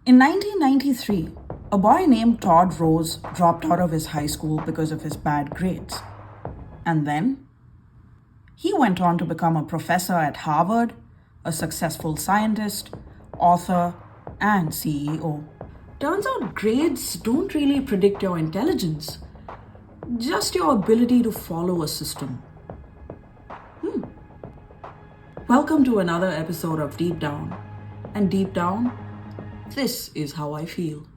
In 1993, a boy named Todd Rose dropped out of his high school because of his bad grades. And then he went on to become a professor at Harvard, a successful scientist, author, and CEO. Turns out grades don't really predict your intelligence, just your ability to follow a system. Welcome to another episode of Deep Down. And deep down, this is how I feel.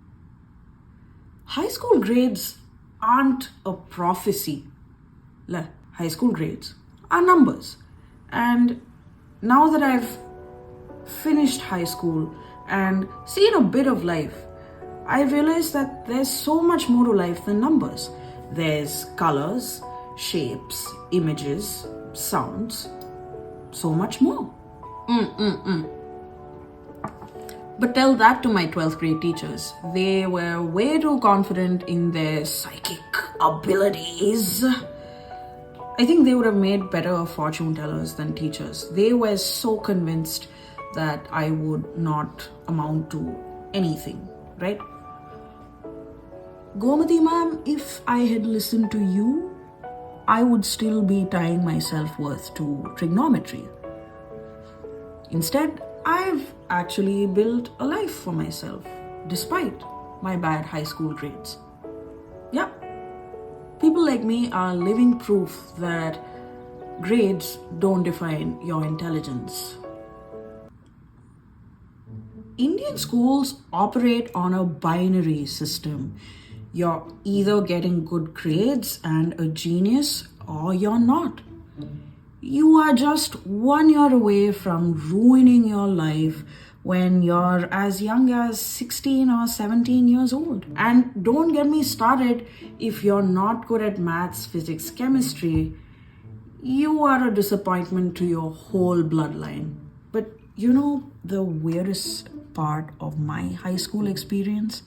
High school grades aren't a prophecy. High school grades are numbers. And now that I've finished high school and seen a bit of life, I realized that there's so much more to life than numbers. There's colors, shapes, images, sounds, so much more. But tell that to my 12th grade teachers. They were way too confident in their psychic abilities. I think they would have made better fortune tellers than teachers. They were so convinced that I would not amount to anything, right? Gomati ma'am, if I had listened to you, I would still be tying my self-worth to trigonometry. Instead, I've actually built a life for myself, despite my bad high school grades. Yeah, people like me are living proof that grades don't define your intelligence. Indian schools operate on a binary system. You're either getting good grades and a genius, or you're not. You are just 1 year away from ruining your life when you're as young as 16 or 17 years old. And don't get me started, if you're not good at maths, physics, chemistry, you are a disappointment to your whole bloodline. But you know the weirdest part of my high school experience?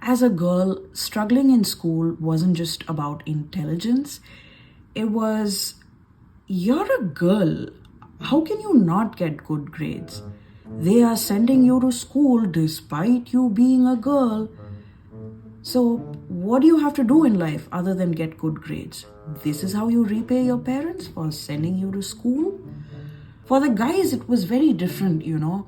As a girl, struggling in school wasn't just about intelligence. It was, you're a girl. How can you not get good grades? They are sending you to school despite you being a girl. So, what do you have to do in life other than get good grades? This is how you repay your parents for sending you to school? For the guys, it was very different, you know.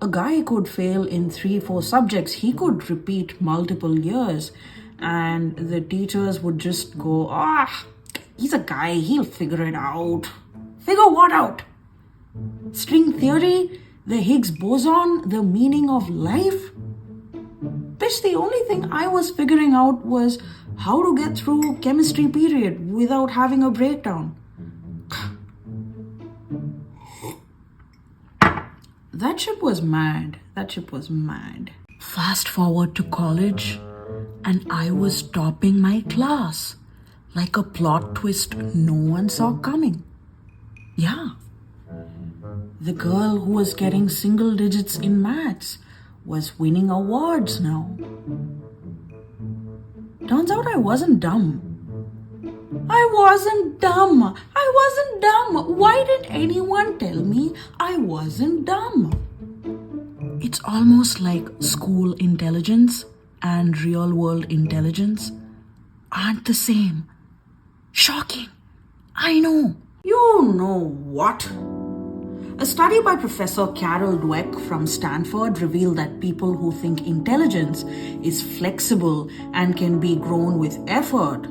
A guy could fail in 3-4 subjects. He could repeat multiple years. And the teachers would just go, he's a guy, he'll figure it out. Figure what out? String theory, the Higgs boson, the meaning of life? Bitch, the only thing I was figuring out was how to get through chemistry period without having a breakdown. That ship was mad. Fast forward to college, and I was topping my class. Like a plot twist no one saw coming. Yeah. The girl who was getting single digits in maths was winning awards now. Turns out I wasn't dumb. I wasn't dumb. Why didn't anyone tell me I wasn't dumb? It's almost like school intelligence and real world intelligence aren't the same. Shocking. I know. You know what? A study by Professor Carol Dweck from Stanford revealed that people who think intelligence is flexible and can be grown with effort,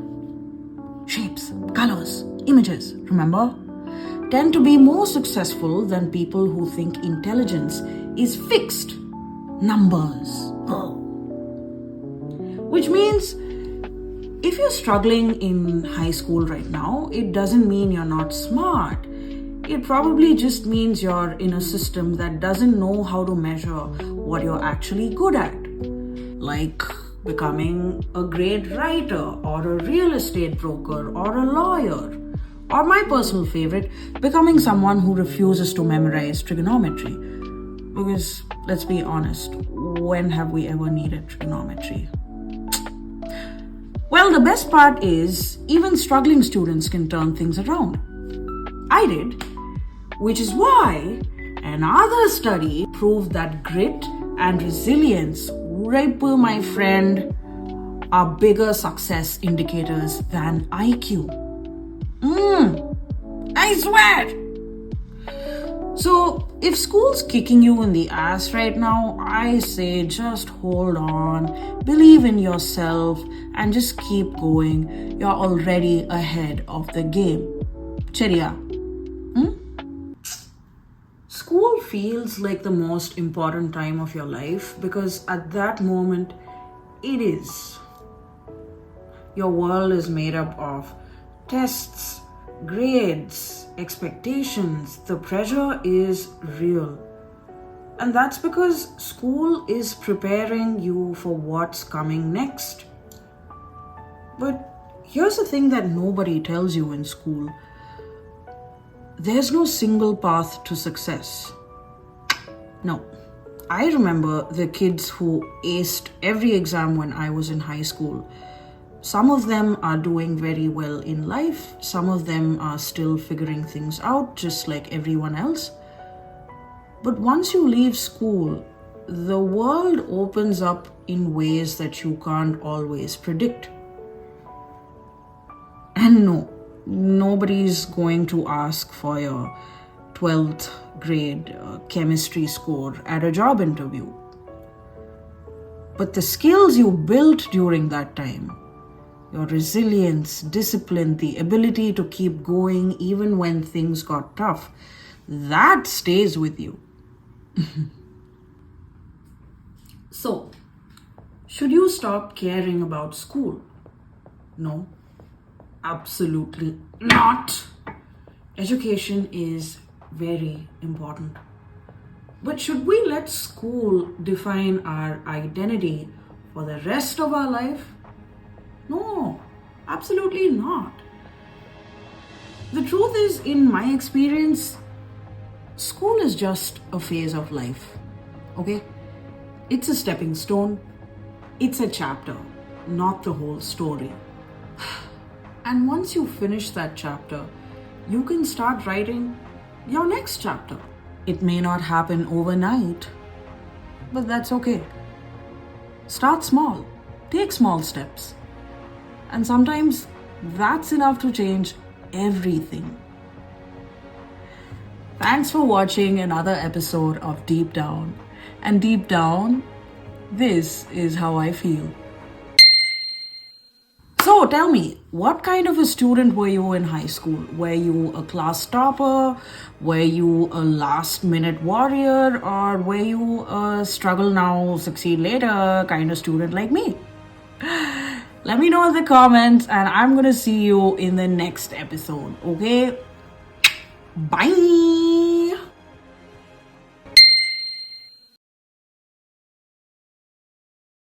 shapes, colors, images, remember, tend to be more successful than people who think intelligence is fixed, numbers. Which means, if you're struggling in high school right now, it doesn't mean you're not smart. It probably just means you're in a system that doesn't know how to measure what you're actually good at. Like becoming a great writer or a real estate broker or a lawyer. Or my personal favorite, becoming someone who refuses to memorize trigonometry. Because, let's be honest, when have we ever needed trigonometry? Well, the best part is, even struggling students can turn things around. I did, which is why another study proved that grit and resilience, ripple, my friend, are bigger success indicators than IQ. I swear. So, if school's kicking you in the ass right now, I say just hold on, believe in yourself, and just keep going. You're already ahead of the game. Cheria. School feels like the most important time of your life because at that moment, it is. Your world is made up of tests, grades, expectations. The pressure is real. And that's because school is preparing you for what's coming next. But here's the thing that nobody tells you in school. There's no single path to success. No. I remember the kids who aced every exam when I was in high school. Some of them are doing very well in life. Some of them are still figuring things out, just like everyone else. But once you leave school, the world opens up in ways that you can't always predict. And no, nobody's going to ask for your 12th grade chemistry score at a job interview. But the skills you built during that time, your resilience, discipline, the ability to keep going even when things got tough, that stays with you. So, should you stop caring about school? No, absolutely not. Education is very important. But should we let school define our identity for the rest of our life? No, absolutely not. The truth is, in my experience, school is just a phase of life, okay? It's a stepping stone, it's a chapter, not the whole story. And once you finish that chapter, you can start writing your next chapter. It may not happen overnight, but that's okay. Start small, take small steps. And sometimes that's enough to change everything. Thanks for watching another episode of Deep Down. And deep down, this is how I feel. So tell me, what kind of a student were you in high school? Were you a class topper? Were you a last minute warrior? Or were you a struggle now, succeed later kind of student like me? Let me know in the comments and I'm gonna see you in the next episode, okay? Bye!